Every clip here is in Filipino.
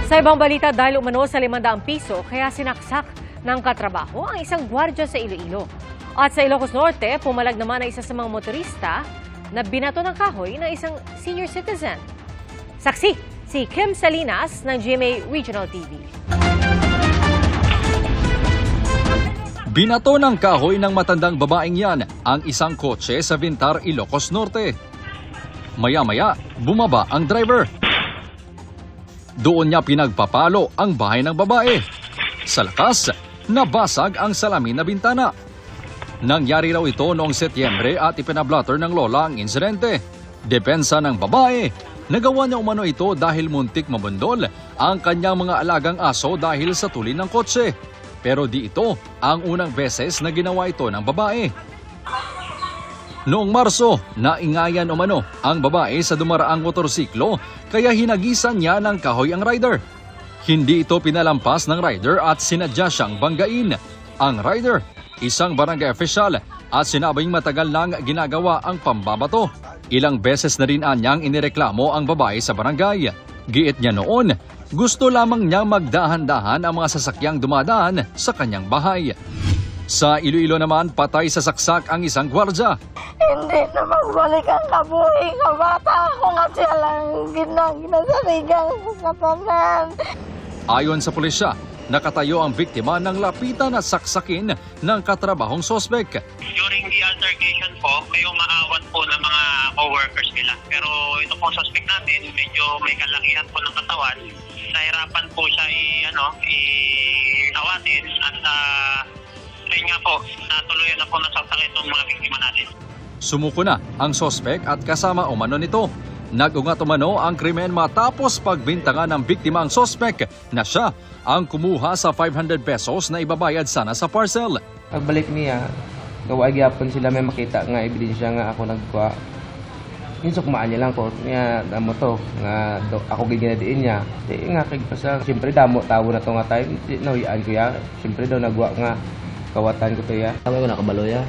Sa ibang balita, dahil umano sa 500 piso, kaya sinaksak ng katrabaho ang isang gwardya sa Iloilo. At sa Ilocos Norte, pumalag naman ang isa sa mga motorista na binato ng kahoy ng isang senior citizen. Saksi, si Kim Salinas ng GMA Regional TV. Binato ng kahoy ng matandang babaeng yan ang isang kotse sa Vintar, Ilocos Norte. Maya-maya, bumaba ang driver. Doon niya pinagpapalo ang bahay ng babae. Sa lakas, nabasag ang salamin na bintana. Nangyari raw ito noong Setyembre at ipinablatter ng lola ang insidente. Depensa ng babae, nagawa niya umano ito dahil muntik mabundol ang kanyang mga alagang aso dahil sa tulin ng kotse. Pero di ito ang unang beses na ginawa ito ng babae. Noong Marso, naingayan umano ang babae sa dumaraang motorsiklo kaya hinagisan niya ng kahoy ang rider. Hindi ito pinalampas ng rider at sinadya siyang banggain. Ang rider, isang barangay official at sinabing matagal nang ginagawa ang pambabato. Ilang beses na rin anyang inireklamo ang babae sa barangay. Giit niya noon, gusto lamang niya magdahan-dahan ang mga sasakyang dumadaan sa kanyang bahay. Sa Iloilo naman, patay sa saksak ang isang gwardya. Hindi na magbalik ang kabuhi ka bata. Ako nga siya lang ginasarigang sa katanan. Ayon sa pulisya, nakatayo ang biktima ng lapitan at saksakin ng katrabahong sospek. During the altercation po, may umaawat po ng mga co-workers nila. Pero ito pong suspect natin, medyo may kalakihan po ng katawan. Nahirapan po siya i-awatin at ayun nga po, natuluyan na po nasaksak itong mga biktima natin. Sumuko na ang sospek at kasama umano nito. Nag-ungat umano ang krimen matapos pagbintangan ng biktima ang sospek na siya ang kumuha sa 500 pesos na ibabayad sana sa parcel. Pagbalik niya, gawa gyapon sila may makita nga ebidensya nga ako nagkuha. Insukmaan niya lang ko niya damo to nga ako giginadiin niya. Di nga kay pasa siyempre damo tawo na to nga tayo nawiyaan ko ya. Siyempre daw nagwa nga kawatan ko to ya. Kami ko nakabalo ya.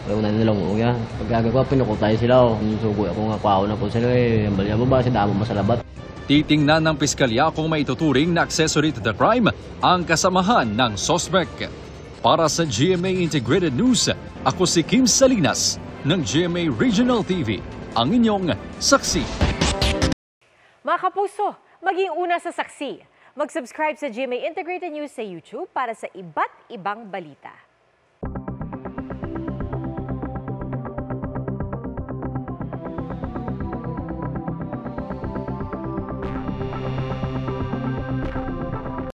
Ayaw na nilang uya. Pagkagawa, pinukutay sila. Sugo ako nga kwao na po sila eh. Ang balya mo ba, sinama mo sa labat. Titingnan ng piskalya kung may tuturing na accessory to the crime ang kasamahan ng sospek. Para sa GMA Integrated News, ako si Kim Salinas ng GMA Regional TV, ang inyong saksi. Mga kapuso, maging una sa saksi. Mag-subscribe sa GMA Integrated News sa YouTube para sa iba't ibang balita.